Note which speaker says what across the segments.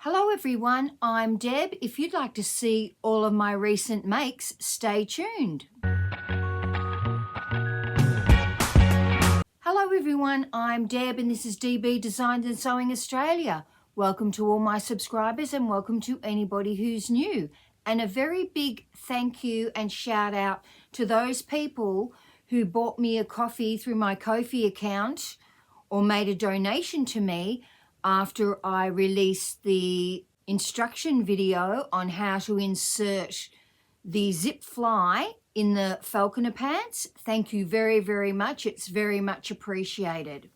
Speaker 1: Hello everyone, I'm Deb. If you'd like to see all of my recent makes, stay tuned. Hello everyone, I'm Deb and this is DB Designs and Sewing Australia. Welcome to all my subscribers and welcome to anybody who's new. And a very big thank you and shout out to those people who bought me a coffee through my Ko-fi account or made a donation to me after I released the instruction video on how to insert the zip fly in the falconer pants. Thank you very, very much. It's very much appreciated.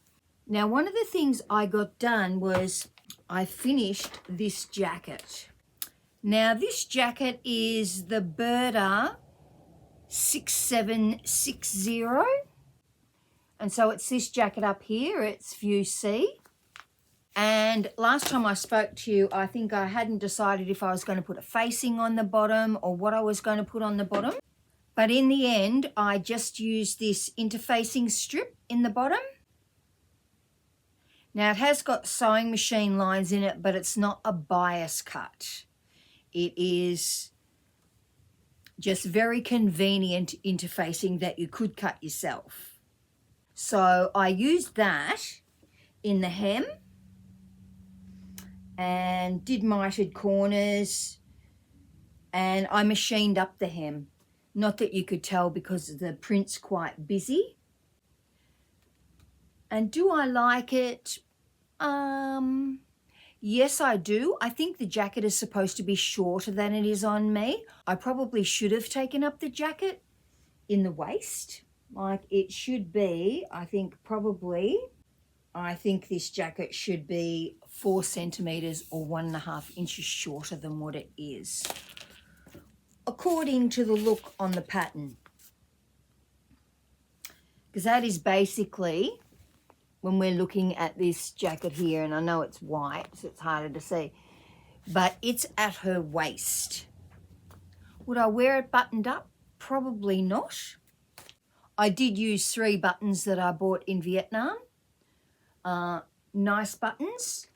Speaker 1: Now, one of the things I got done was I finished this jacket. Now, this jacket is the Burda 6760. And so it's this jacket up here. It's view C. And last time I spoke to you, I think I hadn't decided if I was going to put a facing on the bottom or what I was going to put on the bottom. But in the end, I just used this interfacing strip in the bottom. Now it has got sewing machine lines in it, but it's not a bias cut. It is just very convenient interfacing that you could cut yourself. So I used that in the hem and did mitered corners, and I machined up the hem. Not that you could tell because the print's quite busy. And do I like it? Yes, I do. I think the jacket is supposed to be shorter than it is on me. I probably should have taken up the jacket in the waist. Like it should be, I think this jacket should be 4 centimeters or 1.5 inches shorter than what it is, according to the look on the pattern. Because that is basically, when we're looking at this jacket here, and I know it's white, so it's harder to see, but it's at her waist. Would I wear it buttoned up? Probably not. I did use 3 buttons that I bought in Vietnam. Nice buttons.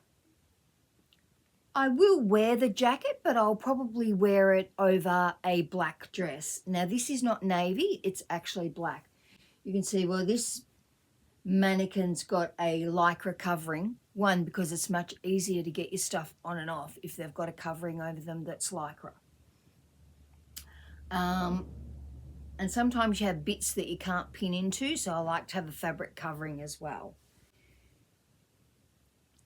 Speaker 1: I will wear the jacket, but I'll probably wear it over a black dress. Now, this is not navy, it's actually black. You can see, well, this mannequin's got a lycra covering. One, because it's much easier to get your stuff on and off if they've got a covering over them that's lycra. And sometimes you have bits that you can't pin into, so I like to have a fabric covering as well.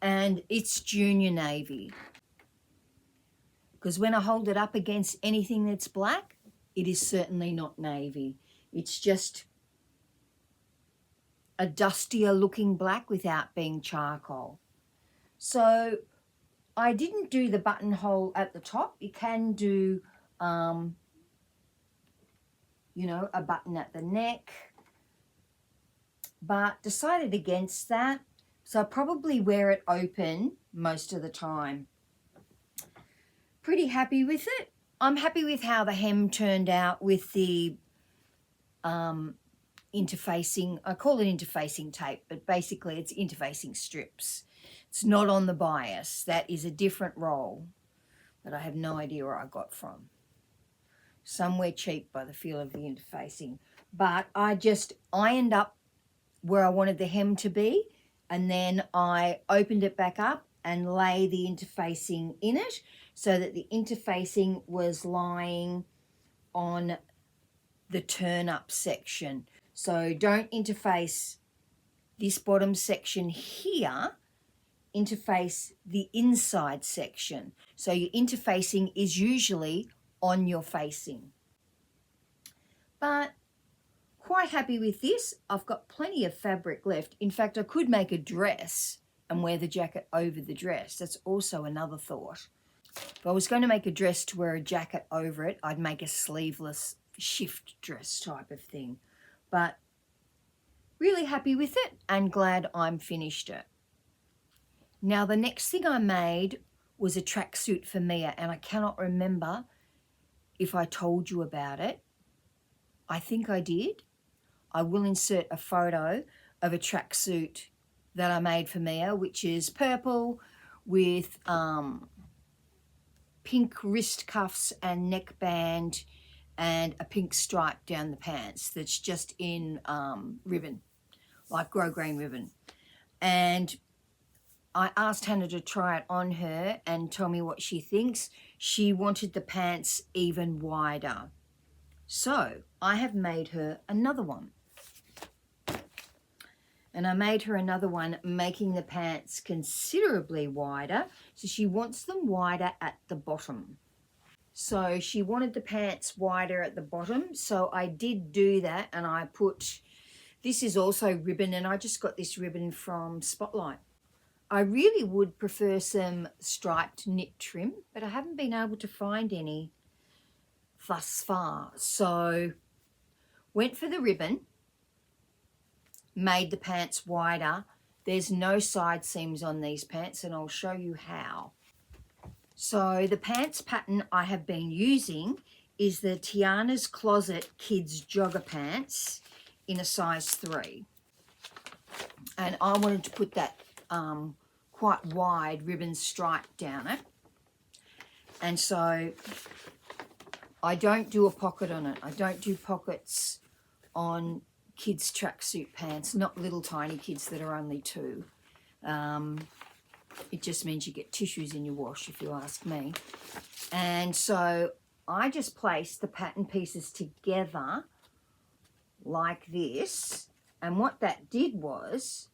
Speaker 1: And it's junior navy. Because when I hold it up against anything that's black, it is certainly not navy. It's just a dustier looking black without being charcoal. So I didn't do the buttonhole at the top. You can do, a button at the neck, but decided against that. So I probably wear it open most of the time. Pretty happy with it. I'm happy with how the hem turned out with the interfacing. I call it interfacing tape, but basically it's interfacing strips. It's not on the bias. That is a different roll that I have no idea where I got from. Somewhere cheap by the feel of the interfacing. But I just ironed up where I wanted the hem to be, and then I opened it back up and lay the interfacing in it so that the interfacing was lying on the turn up section. So don't interface this bottom section here, interface the inside section. So your interfacing is usually on your facing. But quite happy with this. I've got plenty of fabric left. In fact, I could make a dress and wear the jacket over the dress. That's also another thought. If I was going to make a dress to wear a jacket over it, I'd make a sleeveless shift dress type of thing. But really happy with it and glad I'm finished it. Now, the next thing I made was a tracksuit for Mia, and I cannot remember if I told you about it. I think I did. I will insert a photo of a tracksuit that I made for Mia, which is purple with pink wrist cuffs and neckband and a pink stripe down the pants that's just in ribbon, like grosgrain ribbon. And I asked Hannah to try it on her and tell me what she thinks. She wanted the pants even wider. So I have made her another one. And I made her another one, making the pants considerably wider. So she wants them wider at the bottom. So she wanted the pants wider at the bottom. So I did do that, and I put, this is also ribbon, and I just got this ribbon from Spotlight. I really would prefer some striped knit trim, but I haven't been able to find any thus far. So went for the ribbon, made the pants wider. There's no side seams on these pants, and I'll show you how. So the pants pattern I have been using is the Tiana's Closet Kids Jogger Pants in a size 3. And I wanted to put that quite wide ribbon stripe down it. And so I don't do a pocket on it. I don't do pockets on kids' tracksuit pants, not little tiny kids that are only 2. It just means you get tissues in your wash, if you ask me. And so I just placed the pattern pieces together like this. And what that did was,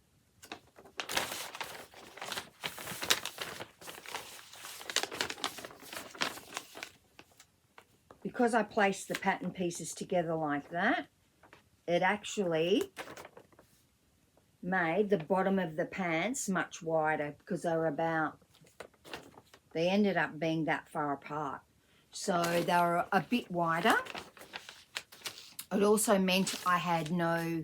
Speaker 1: because I placed the pattern pieces together like that, it actually made the bottom of the pants much wider, because they ended up being that far apart. So they were a bit wider. It also meant I had no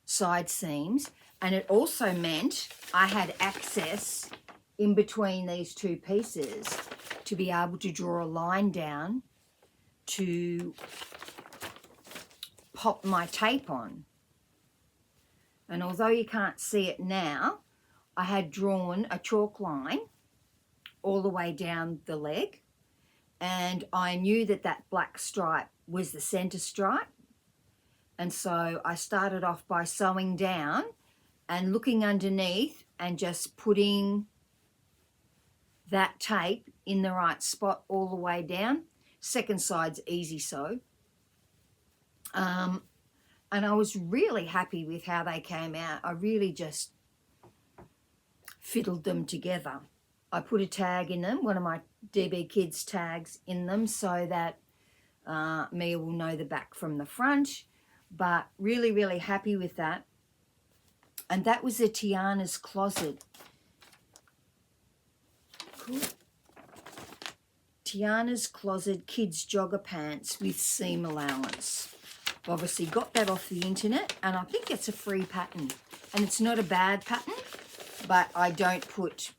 Speaker 1: side seams, and it also meant I had access in between these 2 pieces to be able to draw a line down to pop my tape on. And although you can't see it now, I had drawn a chalk line all the way down the leg, and I knew that that black stripe was the center stripe. And so I started off by sewing down and looking underneath and just putting that tape in the right spot all the way down. Second side's easy sew. And I was really happy with how they came out. I really just fiddled them together. I put a tag in them, one of my DB Kids tags in them, so that Mia will know the back from the front. But really, really happy with that. And that was the Tiana's Closet. Cool. Tiana's Closet Kids Jogger Pants with seam allowance. Obviously got that off the internet, and I think it's a free pattern. And it's not a bad pattern, but I don't put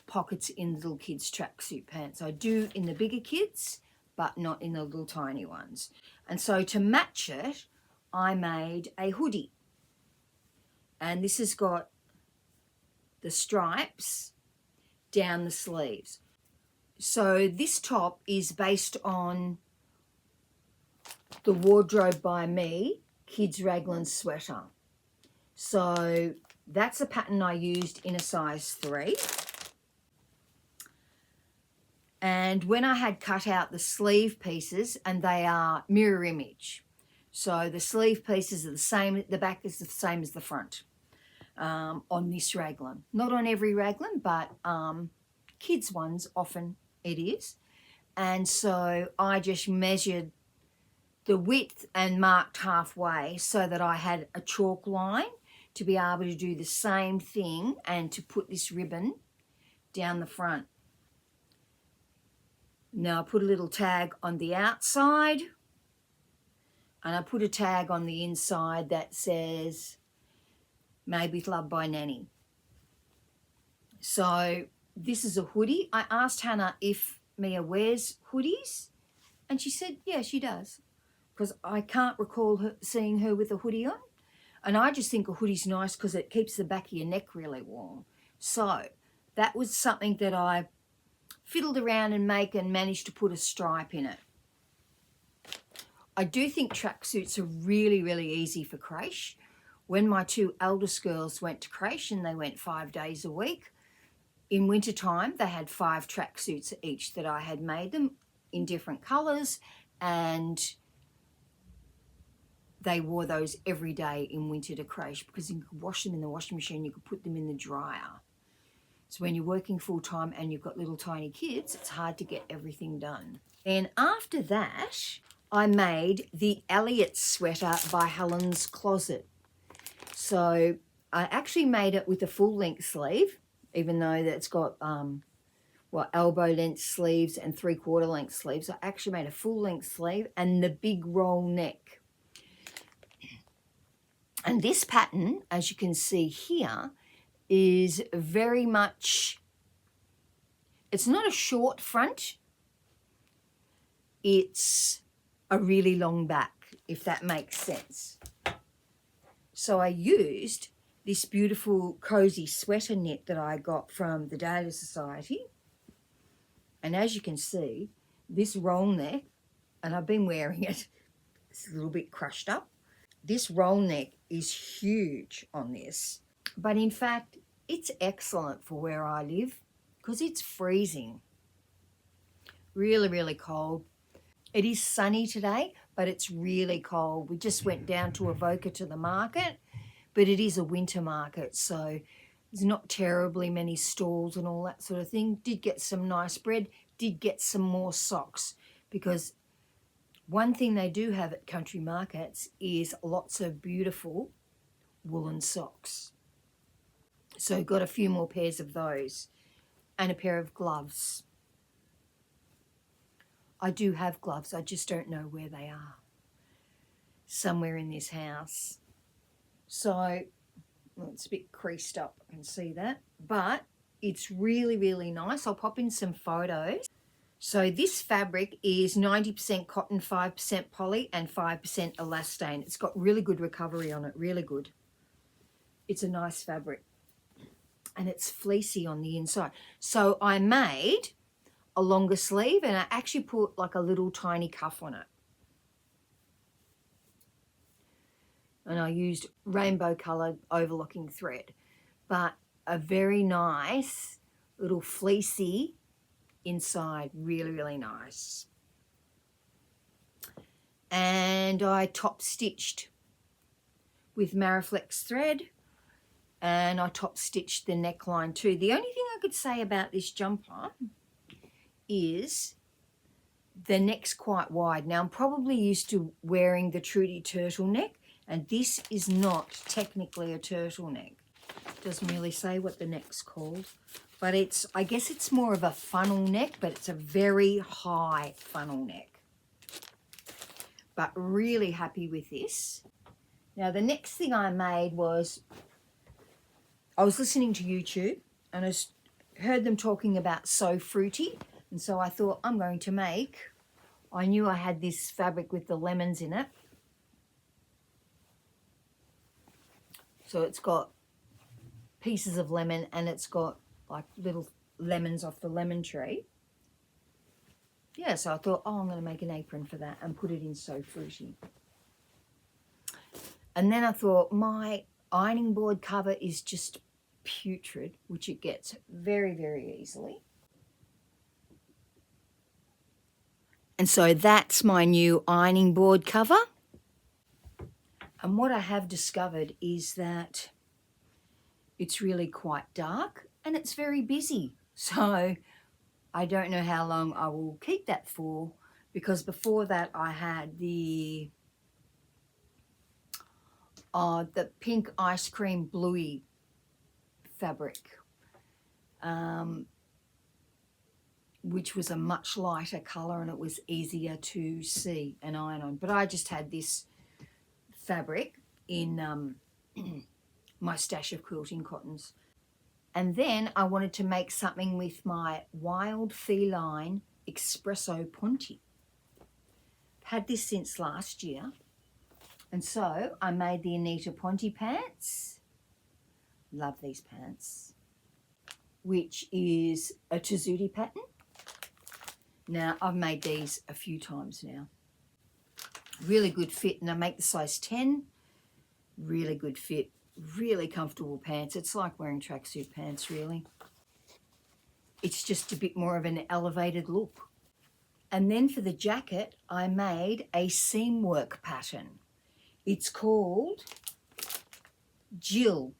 Speaker 1: pockets in little kids' tracksuit pants. I do in the bigger kids, but not in the little tiny ones. And so to match it, I made a hoodie. And this has got the stripes down the sleeves. So this top is based on the Wardrobe by Me Kids Raglan sweater. So that's a pattern I used in a size 3. And when I had cut out the sleeve pieces, and they are mirror image. So the sleeve pieces are the same, the back is the same as the front on this raglan. Not on every raglan, but kids ones often it is. And so I just measured the width and marked halfway so that I had a chalk line to be able to do the same thing and to put this ribbon down the front. Now I put a little tag on the outside, and I put a tag on the inside that says Made with Love by Nanny. So this is a hoodie. I asked Hannah if Mia wears hoodies, and she said, yeah, she does. Because I can't recall seeing her with a hoodie on. And I just think a hoodie's nice because it keeps the back of your neck really warm. So that was something that I fiddled around and managed to put a stripe in it. I do think tracksuits are really, really easy for creche. When my two eldest girls went to creche and they went 5 days a week, in winter time they had 5 tracksuits each that I had made them in different colours, and they wore those every day in winter to creche because you could wash them in the washing machine, you could put them in the dryer. So when you're working full time and you've got little tiny kids, it's hard to get everything done. And after that, I made the Elliot sweater by Helen's Closet. So I actually made it with a full length sleeve, even though that's got elbow length sleeves and 3/4 length sleeves. I actually made a full length sleeve and the big roll neck. And this pattern, as you can see here, is very much, it's not a short front, it's a really long back, if that makes sense. So I used this beautiful cozy sweater knit that I got from the Data Society. And as you can see, this roll neck, and I've been wearing it, it's a little bit crushed up. This roll neck is huge on this. But in fact, it's excellent for where I live because it's freezing. Really, really cold. It is sunny today, but it's really cold. We just went down to Avoca to the market, but it is a winter market, so there's not terribly many stalls and all that sort of thing. Did get some nice bread, did get some more socks, because one thing they do have at country markets is lots of beautiful woolen socks. So got a few more pairs of those and a pair of gloves. I do have gloves, I just don't know where they are. Somewhere in this house. So, well, it's a bit creased up, I can see that. But it's really, really nice. I'll pop in some photos. So this fabric is 90% cotton, 5% poly and 5% elastane. It's got really good recovery on it, really good. It's a nice fabric. And it's fleecy on the inside. So I made a longer sleeve and I actually put like a little tiny cuff on it. And I used rainbow coloured overlocking thread. But a very nice little fleecy inside, really, really nice. And I top stitched with Mariflex thread. And I top stitched the neckline too. The only thing I could say about this jumper is the neck's quite wide. Now I'm probably used to wearing the Trudy turtleneck, and this is not technically a turtleneck. Doesn't really say what the neck's called, but it's, I guess it's more of a funnel neck, but it's a very high funnel neck. But really happy with this. Now the next thing I made was, I was listening to YouTube and I heard them talking about So Fruity. And so I thought I'm going to make, I knew I had this fabric with the lemons in it. So it's got pieces of lemon and it's got like little lemons off the lemon tree. Yeah, so I thought, oh, I'm going to make an apron for that and put it in So Fruity. And then I thought my ironing board cover is just putrid, which it gets very, very easily. And so that's my new ironing board cover. And what I have discovered is that it's really quite dark and it's very busy. So I don't know how long I will keep that for, because before that I had the pink ice cream bluey fabric, which was a much lighter colour and it was easier to see and iron on. But I just had this fabric in my stash of quilting cottons. And then I wanted to make something with my Wild Feline Espresso Ponte. Had this since last year. And so I made the Anita Ponte pants. Love these pants. Which is a Tizzuti pattern. Now, I've made these a few times now. Really good fit, and I make the size 10. Really good fit, really comfortable pants. It's like wearing tracksuit pants, really. It's just a bit more of an elevated look. And then for the jacket, I made a seam work pattern. It's called Jill,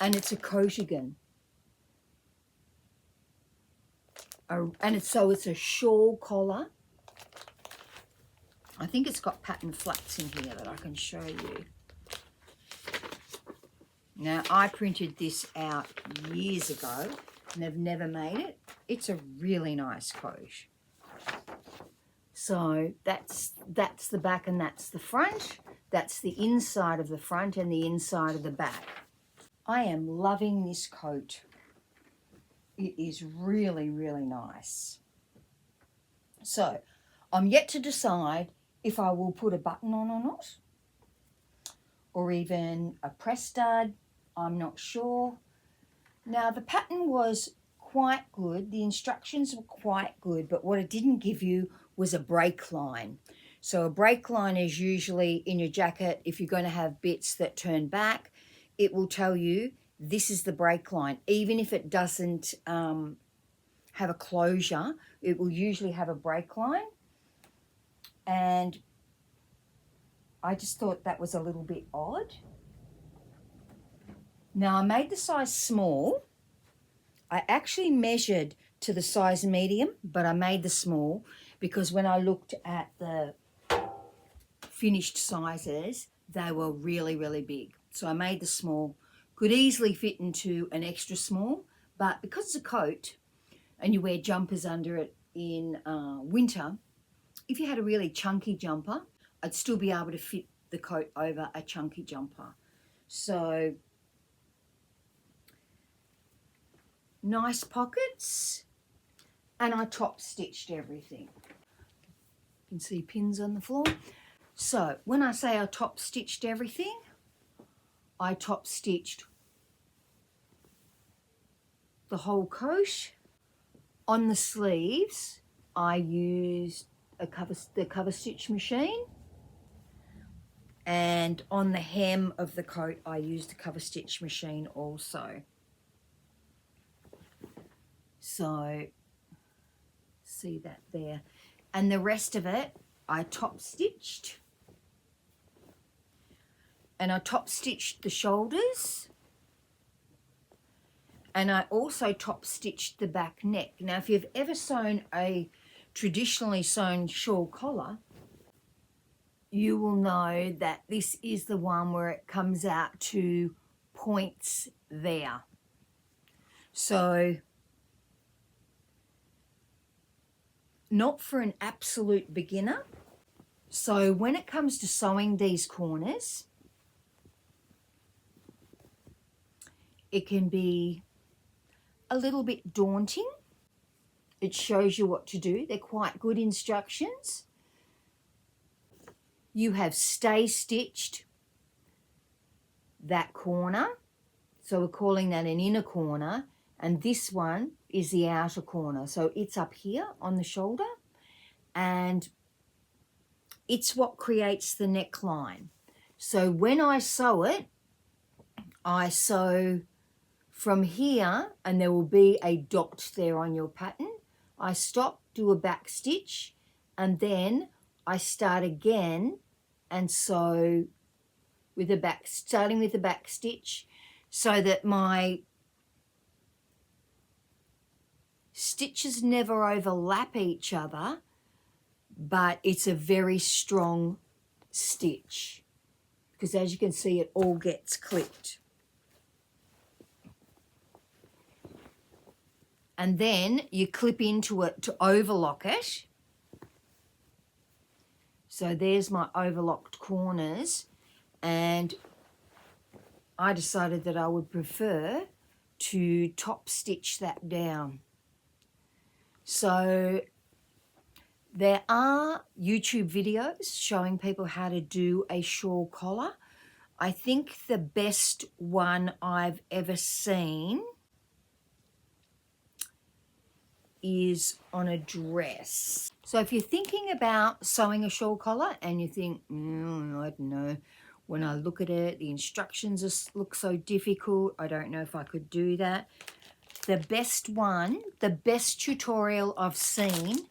Speaker 1: and it's a coatigan. And it's a shawl collar. I think it's got pattern flats in here that I can show you. Now, I printed this out years ago and have never made it. It's a really nice coat. So that's the back and that's the front. That's the inside of the front and the inside of the back. I am loving this coat. It is really, really nice. So I'm yet to decide if I will put a button on or not, or even a press stud. I'm not sure. Now, the pattern was quite good. The instructions were quite good, but what it didn't give you was a break line. So a break line is usually in your jacket. If you're going to have bits that turn back, it will tell you this is the break line. Even if it doesn't have a closure, it will usually have a break line. And I just thought that was a little bit odd. Now, I made the size small. I actually measured to the size medium, but I made the small because when I looked at the finished sizes, they were really, really big. So I made the small. Could easily fit into an extra small, but because it's a coat and you wear jumpers under it in winter, if you had a really chunky jumper, I'd still be able to fit the coat over a chunky jumper. So nice pockets, and I top stitched everything. You can see pins on the floor. So when I say I top stitched everything, I top stitched the whole coat. On the sleeves, I used the cover stitch machine, and on the hem of the coat, I used the cover stitch machine also. So see that there, and the rest of it I top stitched, and I top stitched the shoulders, and I also top stitched the back neck. Now, if you've ever sewn a traditionally sewn shawl collar, you will know that this is the one where it comes out to points there. So not for an absolute beginner. So when it comes to sewing these corners, it can be a little bit daunting. It shows you what to do. They're quite good instructions. You have stay stitched that corner. So we're calling that an inner corner. And this one is the outer corner. So it's up here on the shoulder. And it's what creates the neckline. So when I sew it, I sew from here, and there will be a dot there on your pattern. I stop, do a back stitch, and then I start again and sew with the back, starting with the back stitch, so that my stitches never overlap each other, but it's a very strong stitch, because as you can see, it all gets clipped. And then you clip into it to overlock it. So there's my overlocked corners, and I decided that I would prefer to top stitch that down. So there are YouTube videos showing people how to do a shawl collar. I think the best one I've ever seen is on a dress. So if you're thinking about sewing a shawl collar and you think, I don't know, when I look at it, the instructions look so difficult, I don't know if I could do that. The best one, the best tutorial I've seen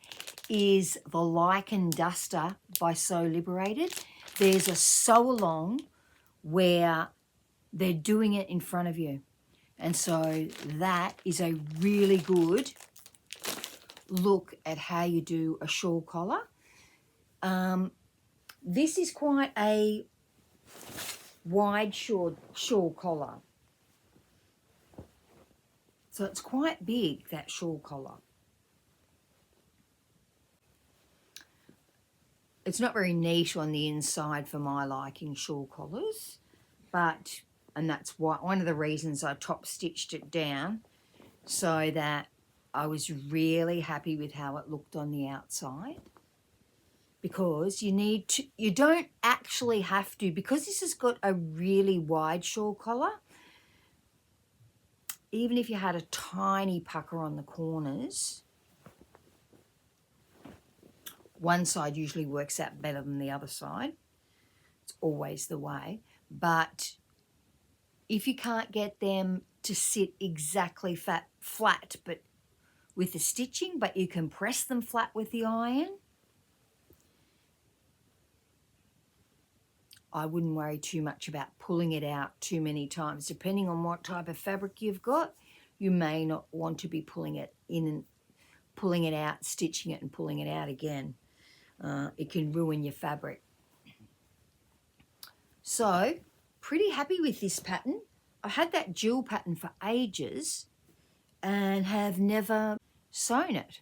Speaker 1: is the Lichen Duster by Sew Liberated. There's a sew along where they're doing it in front of you. And so that is a really good look at how you do a shawl collar. This is quite a wide shawl collar. So it's quite big, that shawl collar. It's not very neat on the inside for my liking, shawl collars, but, and that's why, one of the reasons I top stitched it down, so that I was really happy with how it looked on the outside. Because you don't actually have to, because this has got a really wide shawl collar, even if you had a tiny pucker on the corners, one side usually works out better than the other side. It's always the way. But if you can't get them to sit exactly flat, but with the stitching, but you can press them flat with the iron, I wouldn't worry too much about pulling it out too many times. Depending on what type of fabric you've got, you may not want to be pulling it in and pulling it out, stitching it and pulling it out again. It can ruin your fabric. So, pretty happy with this pattern. I had that jewel pattern for ages and have never sewn it.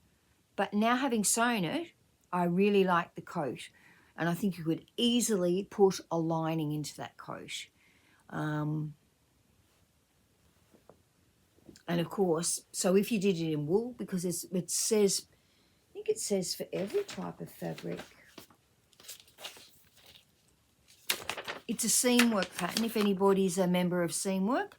Speaker 1: But now having sewn it, I really like the coat. And I think you could easily put a lining into that coat. And of course, so if you did it in wool, because it says, I think it says for every type of fabric. It's a seam work pattern, if anybody's a member of seam work.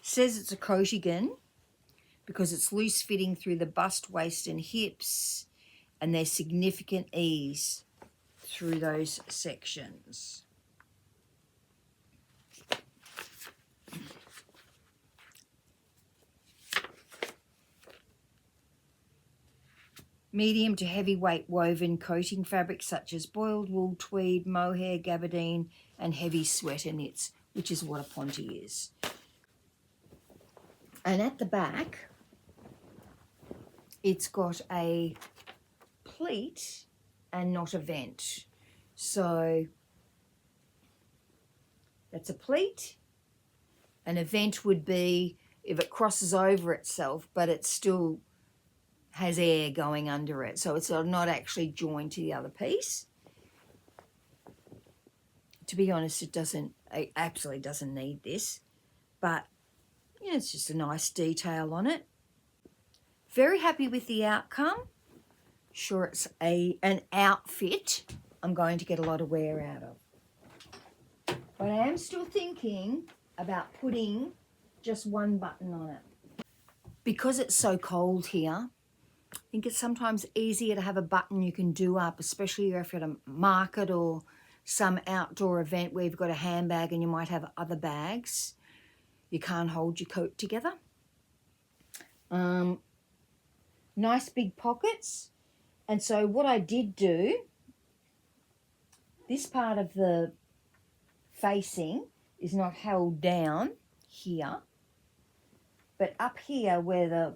Speaker 1: Says it's a coatigan because it's loose fitting through the bust, waist and hips, and there's significant ease through those sections. Medium to heavyweight woven coating fabrics such as boiled wool, tweed, mohair, gabardine and heavy sweater knits, which is what a ponte is. And at the back, it's got a pleat and not a vent. So that's a pleat, and a vent would be if it crosses over itself, but it still has air going under it. So it's not actually joined to the other piece. To be honest, it absolutely doesn't need this, but you know, it's just a nice detail on it. Very happy with the outcome. Sure, it's an outfit I'm going to get a lot of wear out of. But I am still thinking about putting just one button on it. Because it's so cold here, I think it's sometimes easier to have a button you can do up, especially if you're at a market or some outdoor event where you've got a handbag and you might have other bags. You can't hold your coat together. Nice big pockets. And so what I did do, this part of the facing is not held down here, but up here where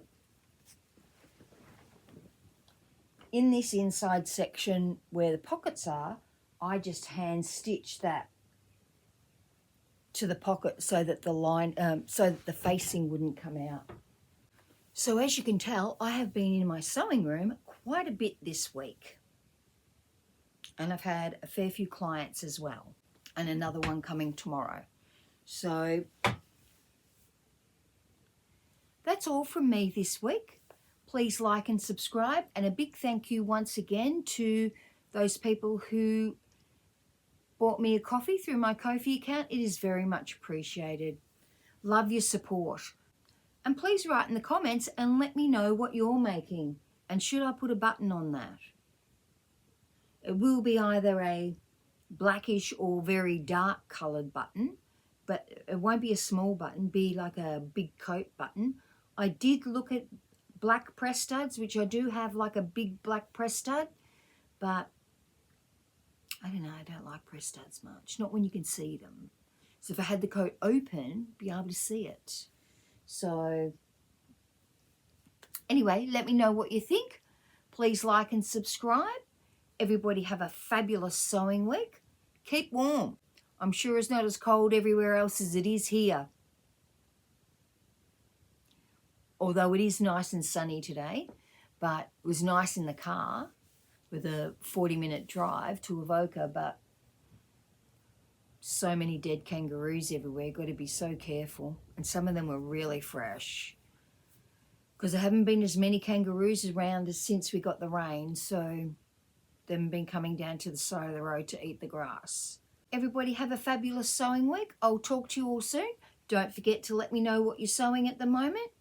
Speaker 1: in this inside section where the pockets are, I just hand stitched that to the pocket so that the facing wouldn't come out. So as you can tell, I have been in my sewing room quite a bit this week. And I've had a fair few clients as well, and another one coming tomorrow. So that's all from me this week. Please like and subscribe, and a big thank you once again to those people who bought me a coffee through my Ko-fi account. It is very much appreciated. Love your support. And please write in the comments and let me know what you're making. And should I put a button on that? It will be either a blackish or very dark coloured button, but it won't be a small button, be like a big coat button. I did look at black press studs, which I do have like a big black press stud, but I don't know, I don't like press studs much, not when you can see them. So if I had the coat open, be able to see it. So anyway, let me know what you think. Please like and subscribe. Everybody have a fabulous sewing week. Keep warm. I'm sure it's not as cold everywhere else as it is here. Although it is nice and sunny today, but it was nice in the car with a 40-minute drive to Avoca, but so many dead kangaroos everywhere. Got to be so careful. And some of them were really fresh, because there haven't been as many kangaroos around as since we got the rain, so they've been coming down to the side of the road to eat the grass. Everybody have a fabulous sewing week. I'll talk to you all soon. Don't forget to let me know what you're sewing at the moment,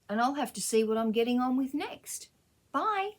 Speaker 1: and I'll have to see what I'm getting on with next. Bye.